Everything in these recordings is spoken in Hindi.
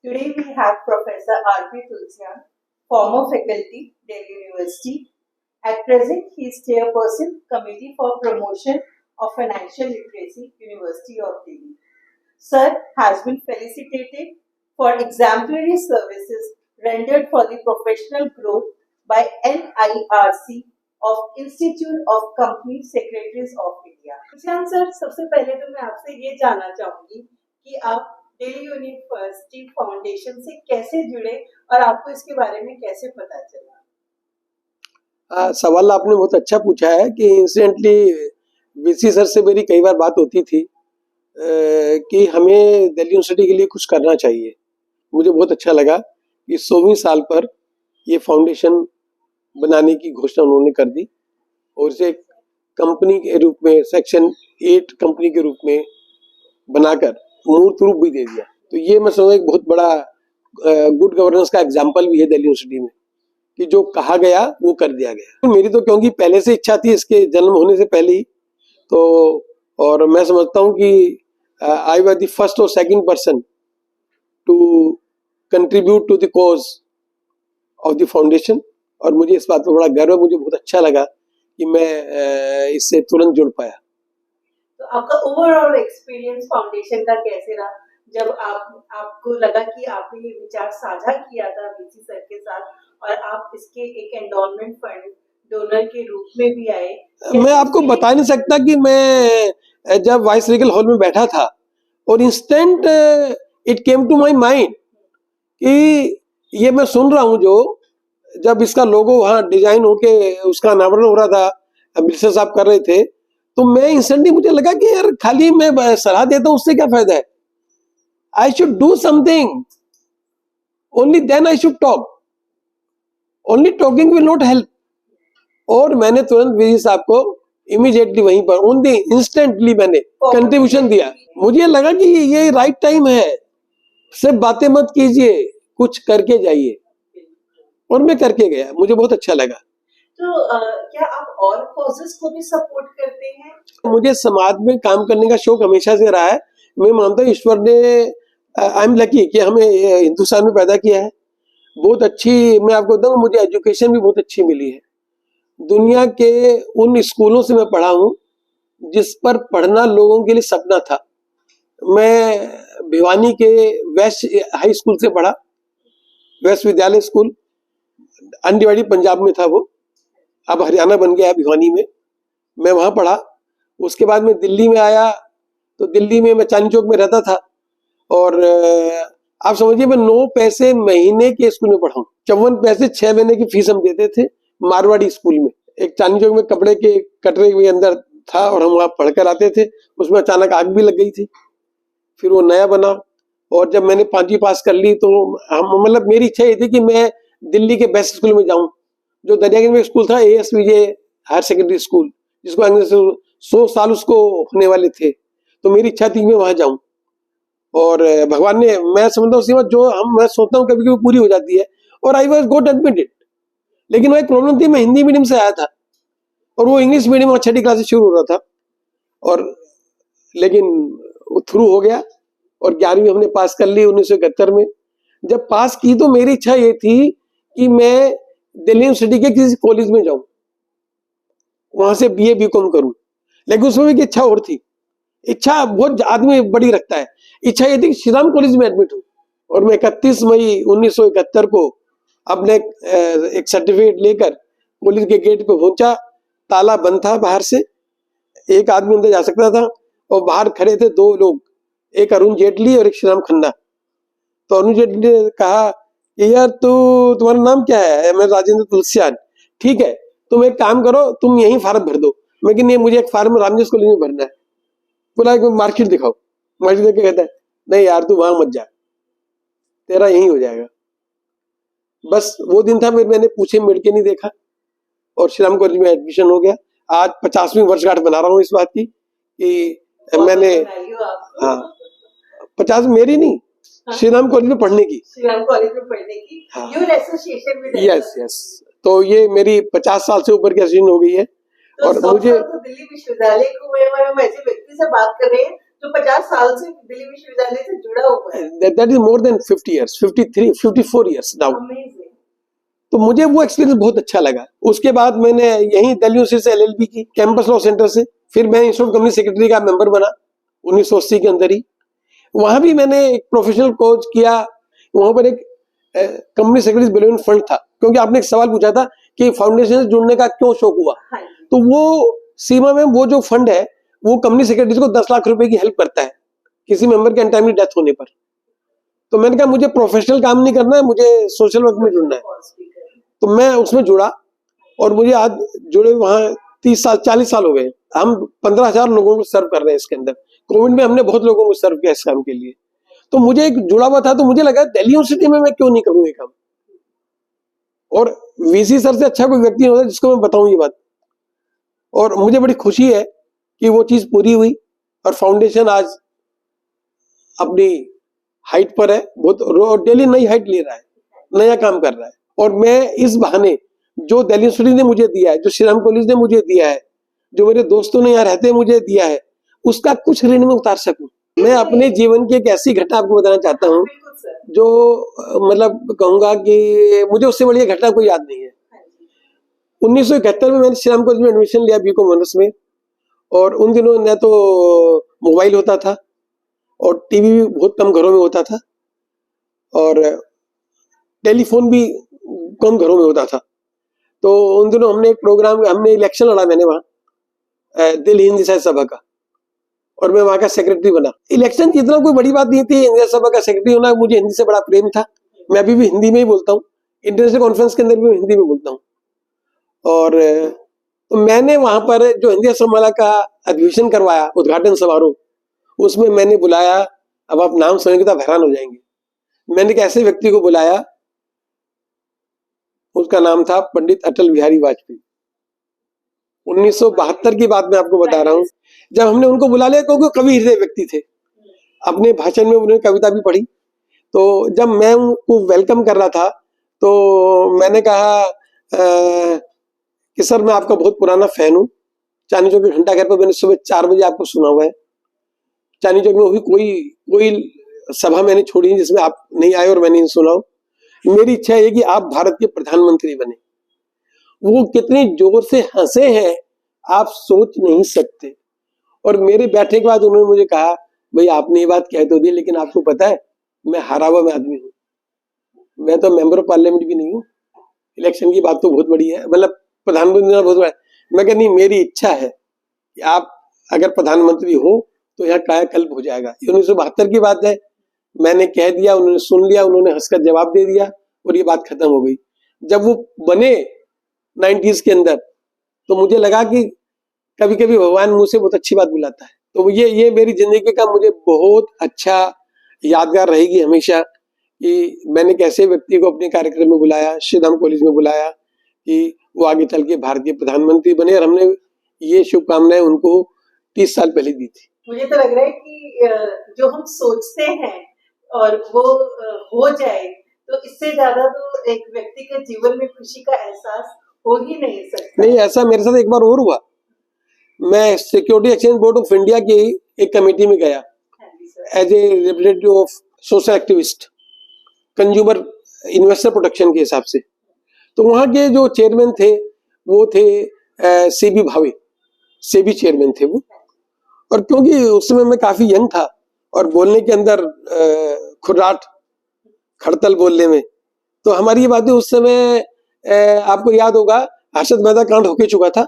Today we have Professor R.P. Tulsian, former faculty, Delhi University. At present, he is chairperson, Committee for Promotion of Financial Literacy, University of Delhi. Sir has been felicitated for exemplary services rendered for the professional growth by NIRC of Institute of Company Secretaries of India. Tulsian sir, सबसे पहले तो मैं आपसे ये जानना चाहूंगी कि आप दिल्ली यूनिवर्सिटी फाउंडेशन से कैसे जुड़े और आपको इसके बारे में कैसे पता चला? सवाल आपने बहुत अच्छा पूछा है कि इंसिडेंटली वीसी सर से मेरी कई बार बात होती थी कि हमें दिल्ली यूनिवर्सिटी के लिए कुछ करना चाहिए। मुझे बहुत अच्छा लगा कि 100वीं साल पर ये फाउंडेशन बनाने की घोषणा उन्होंने कर दी और इसे कंपनी के रूप में सेक्शन 8 कंपनी के रूप में बनाकर मूर्त रूप भी दे दिया। तो ये मैं समझता एक बहुत बड़ा गुड गवर्नेंस का एग्जाम्पल भी है दिल्ली यूनिवर्सिटी में कि जो कहा गया वो कर दिया गया। मेरी तो क्योंकि पहले से इच्छा थी इसके जन्म होने से पहले ही, तो और मैं समझता हूँ कि आई वाज द फर्स्ट और second person to contribute to the cause of the foundation और मुझे इस बात पर बड़ा गर्व है। मुझे बहुत अच्छा लगा कि मैं इससे तुरंत जुड़ पाया। तो आपका ओवरऑल एक्सपीरियंस फाउंडेशन का कैसे रहा जब आपको लगा कि आपने ये विचार साझा किया था वीसी सर के साथ और आप इसके एक एंडोलमेंट फंड डोनर के रूप में भी आए? मैं आपको बता नहीं सकता कि मैं जब वाइस रीगल हॉल में बैठा था और instant it came to my mind कि ये मैं सुन रहा हूँ जो जब इसका लोगो वहाँ डिजाइन होके उसका अनावरण हो रहा था मिनिस्टर साहब कर रहे थे, तो मैं इंस्टेंटली मुझे लगा कि यार खाली मैं सलाह देता हूँ उससे क्या फायदा है। I should do something, only then I should talk, only talking will not help. और मैंने तुरंत वीसी साहब को इमीडिएटली वहीं पर ऑन दी इंस्टेंटली मैंने कंट्रीब्यूशन दिया। मुझे लगा कि ये राइट टाइम है, सिर्फ बातें मत कीजिए, कुछ करके जाइए और मैं करके गया। मुझे बहुत अच्छा लगा। तो क्या आप और कॉजेस को भी सपोर्ट करते हैं? मुझे समाज में काम करने का शौक हमेशा से रहा है। मैं मानता हूँ ईश्वर ने आई एम लकी कि हमें हिंदुस्तान में पैदा किया है। बहुत अच्छी, मैं आपको बताऊँ, मुझे एजुकेशन भी बहुत अच्छी मिली है। दुनिया के उन स्कूलों से मैं पढ़ा हूँ जिस पर पढ़ना लोगों के लिए सपना था। मैं भिवानी के वेस्ट हाई स्कूल से पढ़ा, वेस्ट विद्यालय स्कूल, अनडिवाइडेड पंजाब में था वो, अब हरियाणा बन गया भिवानी में। मैं वहाँ पढ़ा। उसके बाद मैं दिल्ली में आया, तो दिल्ली में मैं चांदनी चौक में रहता था और आप समझिए मैं 9 पैसे महीने के स्कूल में पढ़ा हूँ। 54 पैसे 6 महीने की फीस हम देते थे मारवाड़ी स्कूल में। एक चांदनी चौक में कपड़े के कटरे के अंदर था और हम वहाँ पढ़कर आते थे। उसमें अचानक आग भी लग गई थी, फिर वो नया बना। और जब मैंने 5वीं पास कर ली तो हम मतलब मेरी इच्छा ये थी कि मैं दिल्ली के बेस्ट स्कूल में जाऊं, जो दरियागंज में स्कूल था ASVJ हायर सेकेंडरी स्कूल, जिसको अंग्रेज 100 साल उसको होने वाले थे। तो मेरी इच्छा थी कि मैं वहां जाऊं और भगवान ने, मैं समझता हूँ जो मैं सोचता हूँ कभी कभी पूरी हो जाती है और आई वॉज गॉट एडमिटेड। लेकिन वो एक प्रॉब्लम थी, मैं हिंदी मीडियम से आया था और वो इंग्लिश मीडियम में 6ठी क्लास से शुरू हो रहा था और लेकिन वो थ्रू हो गया और 11वीं हमने पास कर ली 1971 में। जब पास की तो मेरी इच्छा ये थी कि मैं दिल्ली यूनिवर्सिटी के किसी कॉलेज में जाऊं, वहां से BA BCom करूं। लेकिन उसमें भी इच्छा और थी, इच्छा बहुत आदमी बड़ी रखता है। इच्छा ये थी कि श्री राम कॉलेज में एडमिट हूं और मैं 31 मई 1971 को अपने एक सर्टिफिकेट लेकर कॉलेज के गेट पे पहुंचा। ताला बंद था बाहर से, एक आदमी अंदर जा सकता था और बाहर खड़े थे 2 लोग, एक अरुण जेटली और एक श्रीराम खन्ना। तो अरुण जेटली ने कहा कि यार तुम्हारा नाम क्या है? मैं राजेंद्र तुलसियान। ठीक है, तुम एक काम करो, तुम यही फार्म भर दो। मैं कि नहीं, मुझे एक फार्म रामजस कॉलेज में भरना है। बोला मार्कशीट दिखाओ। मार्कशीट देख के कहता है नहीं यार तू वहां मत जा, तेरा यही हो जाएगा। बस वो दिन था, मैंने पूछे मिल के नहीं देखा और श्रीराम कॉलेज में एडमिशन हो गया। आज 50वीं वर्षगांठ बना रहा हूँ इस बात की कि मैंने, हाँ 50 मेरी नहीं, श्रीराम कॉलेज में पढ़ने की, श्रीराम कॉलेज में पढ़ने की, हाँ। Your association with, yes. तो ये मेरी 50 साल से ऊपर की एसोसिएशन हो गई है। तो और मुझे तो दिल्ली विश्वविद्यालय को मैं ऐसे व्यक्ति से बात कर रहे हैं जो 50 साल से दिल्ली विश्वविद्यालय से जुड़ा हुआ है। That is more than 50 years, 53, 54 years now. Amazing. तो मुझे वो एक्सपीरियंस बहुत अच्छा लगा। उसके बाद मैंने यहीं दिल्ली यूनिवर्सिटी से LLB की कैंपस लॉ सेंटर से, फिर मैं इंस्टीट्यूट कंपनी सेक्रेटरी का मेंबर बना 1980 के अंदर ही। वहां भी मैंने एक प्रोफेशनल कोर्स किया। वहां पर एक कंपनी सेक्रेटरी बेनिफिट फंड था, क्योंकि आपने एक सवाल पूछा था कि फाउंडेशन से जुड़ने का क्यों शौक हुआ। हाँ। तो वो सीमा में वो जो फंड है वो कंपनी सेक्रेटरी को 10 लाख रुपए की हेल्प करता है किसी मेंबर के अनटाइमली डेथ होने पर। तो मैंने कहा मुझे प्रोफेशनल काम नहीं करना है, मुझे सोशल वर्क में जुड़ना है। तो मैं उसमें जुड़ा और मुझे आज जुड़े वहां 30 साल 40 साल हो गए। हम 15,000 लोगों को सर्व कर रहे हैं इसके अंदर। कोविड में हमने बहुत लोगों को सर्व किया इस काम के लिए। तो मुझे एक जुड़ा हुआ था, तो मुझे लगा दिल्ली यूनिवर्सिटी में मैं क्यों नहीं करूँ ये काम। और वीसी सर से अच्छा कोई व्यक्ति नहीं होता जिसको मैं बताऊं ये बात। और मुझे बड़ी खुशी है कि वो चीज पूरी हुई और फाउंडेशन आज अपनी हाइट पर है, बहुत डेली नई हाइट ले रहा है, नया काम कर रहा है। और मैं इस बहाने जो दिल्ली यूनिवर्सिटी ने मुझे दिया है, जो श्री राम कॉलेज ने मुझे दिया है, जो मेरे दोस्तों ने यहाँ रहते मुझे दिया है, उसका कुछ ऋण में उतार सकूं। मैं अपने जीवन की एक ऐसी घटना आपको बताना चाहता हूँ जो मतलब कहूंगा कि मुझे उससे बड़ी घटना कोई याद नहीं है। 1971 में मैंने श्री राम कॉलेज में एडमिशन लिया BCom ऑनर्स में। और उन दिनों न तो मोबाइल होता था और टीवी भी बहुत कम घरों में होता था और टेलीफोन भी कम घरों में होता था। तो उन दिनों हमने इलेक्शन लड़ा, मैंने वहां दिल्ली हिंदी साहित्य सभा का, और मैं वहां का सेक्रेटरी बना। इलेक्शन जितना कोई बड़ी बात नहीं थी, हिंदी सभा का सेक्रेटरी होना। मुझे हिंदी से बड़ा प्रेम था, मैं अभी भी हिंदी में ही बोलता हूँ। इंटरनेशनल कॉन्फ्रेंस के अंदर भी हिंदी में बोलता हूँ। और तो मैंने वहां पर जो हिंदी समाला का अधिवेशन करवाया, उद्घाटन समारोह, उसमें मैंने बुलाया, अब आप नाम सुनेंगे तो हैरान हो जाएंगे। मैंने एक ऐसे व्यक्ति को बुलाया, उसका नाम था पंडित अटल बिहारी वाजपेयी। 1972 की बात मैं आपको बता रहा हूँ। जब हमने उनको बुला लिया, क्योंकि कवि हृदय व्यक्ति थे, अपने भाषण में उन्होंने कविता भी पढ़ी। तो जब मैं उनको वेलकम कर रहा था तो मैंने कहा कि सर मैं आपका बहुत पुराना फैन हूँ। चांदनी चौक के घंटा घर पर मैंने सुबह 4 बजे आपको सुना हुआ है। चांदनी चौक में भी कोई सभा मैंने छोड़ी नहीं जिसमें आप नहीं आए और मैंने सुना हो। मेरी इच्छा है कि आप भारत के प्रधानमंत्री बने। वो कितने जोर से हंसे हैं आप सोच नहीं सकते। और मेरे बैठने के बाद उन्होंने मुझे कहा, भाई आपने ये बात कह तो दी, लेकिन आपको पता है मैं हारा हुआ आदमी हूँ, मैं तो मेंबर ऑफ पार्लियामेंट भी नहीं हूँ। इलेक्शन की बात तो बहुत बड़ी है, मतलब प्रधानमंत्री बहुत बड़ा है। मैं कहा नहीं, मेरी इच्छा है कि आप अगर प्रधानमंत्री हो तो यहाँ कायाकल्प हो जाएगा। 1972 की बात है, मैंने कह दिया, उन्होंने सुन लिया, उन्होंने हंसकर जवाब दे दिया और ये बात खत्म हो गई। जब वो बने 90s के अंदर तो मुझे लगा कि कभी कभी भगवान मुझ से बहुत अच्छी बात बुलाता है। तो ये मेरी जिंदगी का मुझे बहुत अच्छा यादगार रहेगी हमेशा कि मैंने कैसे व्यक्ति को अपने कार्यक्रम में बुलाया, श्री राम कॉलेज में बुलाया कि वो आगे चल के भारत के प्रधानमंत्री बने। और हमने ये शुभकामनाएं उनको 30 साल पहले दी थी। मुझे तो लग रहा है कि जो हम सोचते हैं और वो हो जाए, तो इससे ज्यादा तो एक व्यक्ति के जीवन में खुशी का एहसास हो ही नहीं सकता। नहीं, ऐसा मेरे साथ एक बार और हुआ। मैं security exchange board of India की एक कमेटी में गया as a representative of social activist, consumer investor protection के हिसाब से। तो वहां के जो चेयरमैन थे वो थे CB भावे, सेबी चेयरमैन थे वो। और क्योंकि उस समय मैं काफी यंग था और बोलने के अंदर खुर्राट खड़तल बोलने में, तो हमारी ये बातें उस समय आपको याद होगा हर्षद मेहता कांड होके चुका था।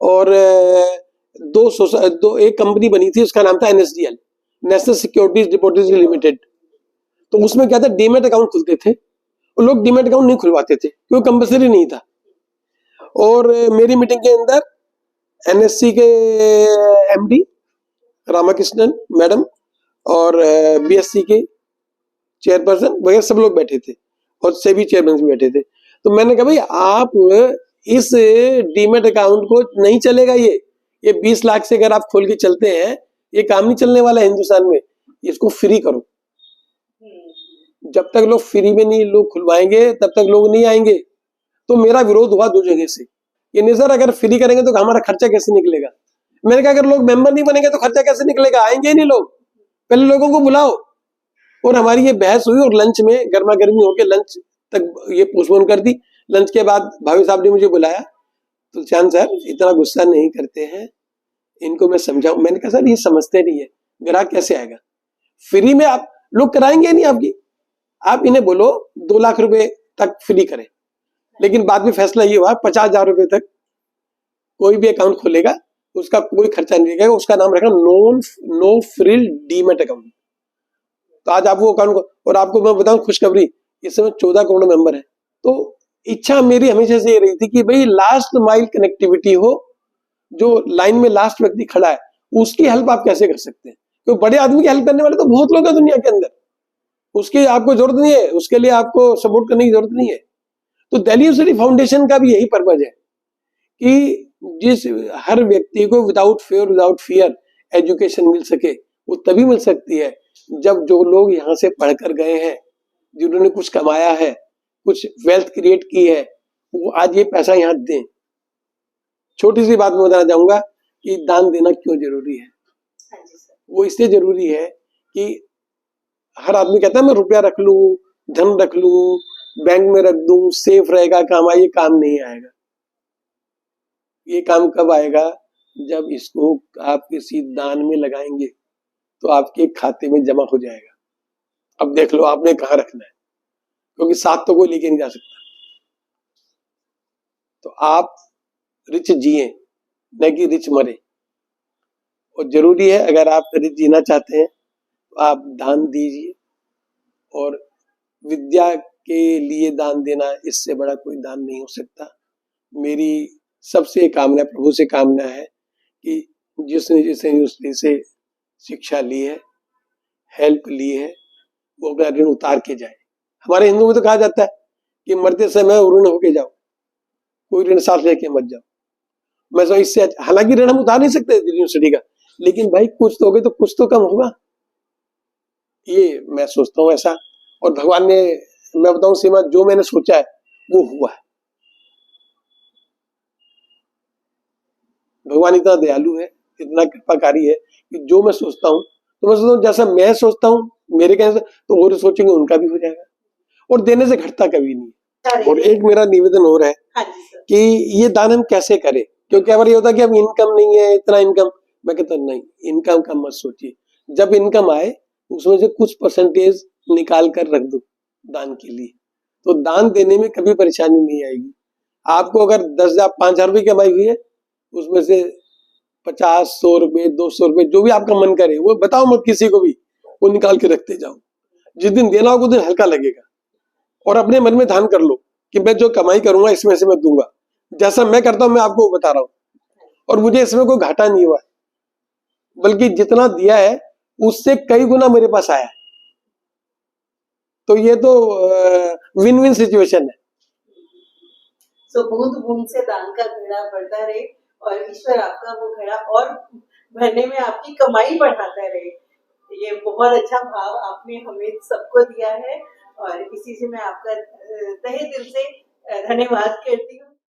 और एक कंपनी बनी थी, उसका नाम था NSDL, national securities depository limited. तो उसमें क्या था, डीमेट अकाउंट खुलते थे और लोग डीमेट अकाउंट नहीं खुलवाते थे क्योंकि कंपल्सरी नहीं था। और मेरी मीटिंग के अंदर NSC के MD रामाकृष्णन मैडम और BSC के चेयरपर्सन वगैरह सब लोग बैठे थे और सेबी चेयरमैन भी बैठे थे। तो मैंने कहा भाई आप इस डीमेट अकाउंट को नहीं चलेगा, ये 20 लाख से अगर आप खोल के चलते हैं ये काम नहीं चलने वाला है हिंदुस्तान में, इसको फ्री करो। जब तक लोग फ्री में नहीं लोग खुलवाएंगे तब तक लोग नहीं आएंगे। तो मेरा विरोध हुआ 2 जगह से। ये नहीं सर अगर फ्री करेंगे तो हमारा खर्चा कैसे निकलेगा। मैंने कहा अगर लोग मेंबर नहीं बनेंगे तो खर्चा कैसे निकलेगा, आएंगे ही नहीं लोग। पहले लोगों को बुलाओ। और हमारी ये बहस हुई और लंच में गर्मा गर्मी होकर लंच तक ये पोस्टपोन कर दी। लंच के बाद भावी साहब ने मुझे बुलाया, तो चांद सर इतना गुस्सा नहीं करते हैं, इनको मैं समझाऊं। मैंने कहा सर ये समझते नहीं है, ग्राहक कैसे आएगा, फ्री में आप लोग कराएंगे नहीं आपकी, आप इन्हें बोलो 2 लाख रुपए तक फ्री करें। लेकिन बाद में फैसला ये हुआ 50,000 रुपए तक कोई भी अकाउंट खोलेगा उसका कोई खर्चा नहीं लगेगा, उसका नाम रखना नो फ्रिल डीमेट अकाउंट। तो आज आप वो अकाउंट, और आपको मैं बताऊं खुशखबरी, इस समय 14 करोड़ मेंबर है। तो इच्छा मेरी हमेशा से ये रही थी कि भाई लास्ट माइल कनेक्टिविटी हो, जो लाइन में लास्ट व्यक्ति खड़ा है उसकी हेल्प आप कैसे कर सकते हैं, क्योंकि बड़े आदमी की हेल्प करने वाले तो बहुत लोग हैं दुनिया के अंदर, उसकी आपको जरूरत नहीं है, उसके लिए आपको सपोर्ट करने की जरूरत नहीं है। तो दिल्ली यूनिवर्सिटी फाउंडेशन का भी यही पर्पज है कि जिस हर व्यक्ति को विदाउट फियर एजुकेशन मिल सके। वो तभी मिल सकती है जब जो लोग यहाँ से पढ़कर गए हैं, जिन्होंने कुछ कमाया है, कुछ वेल्थ क्रिएट की है, वो आज ये पैसा यहाँ दें। छोटी सी बात मैं बताना चाहूंगा कि दान देना क्यों जरूरी है। वो इसलिए जरूरी है कि हर आदमी कहता है मैं रुपया रख लूं, धन रख लूं, बैंक में रख दूं, सेफ रहेगा, काम आए। ये काम नहीं आएगा। ये काम कब आएगा, जब इसको आप किसी दान में लगाएंगे तो आपके खाते में जमा हो जाएगा। अब देख लो आपने कहाँ रखना है, क्योंकि साथ तो कोई लेके नहीं जा सकता। तो आप रिच जिए, न कि रिच मरे। और जरूरी है अगर आप रिच जीना चाहते हैं तो आप दान दीजिए, और विद्या के लिए दान देना, इससे बड़ा कोई दान नहीं हो सकता। मेरी सबसे कामना, प्रभु से कामना है कि जिसने जिस यूनिवर्सिटी से शिक्षा ली है, हेल्प ली है, वो अपना ऋण उतार के जाए। हमारे हिंदू में तो कहा जाता है कि मरते समय ऋण होके जाओ, कोई ऋण साथ लेके मत जाओ। मैं तो इससे, हालांकि ऋण हम उतार नहीं सकते यूनिवर्सिटी का, लेकिन भाई कुछ तो होगे तो कुछ तो कम होगा, ये मैं सोचता हूँ ऐसा। और भगवान ने, मैं बताऊं सीमा, जो मैंने सोचा है वो हुआ है। भगवान इतना दयालु है, इतना कृपाकारी है कि जो मैं सोचता हूँ, तो मैं सोचता हूँ जैसा मैं सोचता हूँ मेरे कहने से, तो और सोचेंगे उनका भी हो जाएगा। और देने से घटता कभी नहीं। और एक मेरा निवेदन हो रहा है कि ये दान हम कैसे करें, क्योंकि अगर ये होता कि अब इनकम नहीं है, इतना इनकम, मैं कहता नहीं, इनकम का मत सोचिए। जब इनकम आए उसमें से कुछ परसेंटेज निकाल कर रख दो दान के लिए, तो दान देने में कभी परेशानी नहीं आएगी। आपको अगर 10,000 5,000 रुपये कमाई हुई है, उसमें से 50, 100 रुपए, 200 रुपए, जो भी आपका मन करे, वो बताओ मत किसी को भी, वो निकाल के रखते जाओ। जिस दिन देना होगा उस दिन हल्का लगेगा। और अपने मन में ध्यान कर लो कि मैं जो कमाई करूंगा इसमें से मैं दूंगा। जैसा मैं करता हूं मैं आपको बता रहा हूं, और मुझे इसमें कोई घाटा नहीं हुआ, बल्कि जितना दिया है उससे कई गुना मेरे पास आया है। तो ये तो विन विन सिचुएशन है। तो बूंद बूंद से दान का घड़ा बढ़ता रहे, और ईश्वर आपका वो घड़ा और भरने में आपकी कमाई बढ़ाता रहे। ये बहुत अच्छा भाव आपने हमें सबको दिया है, और इसी से मैं आपका तहे दिल से धन्यवाद करती हूँ।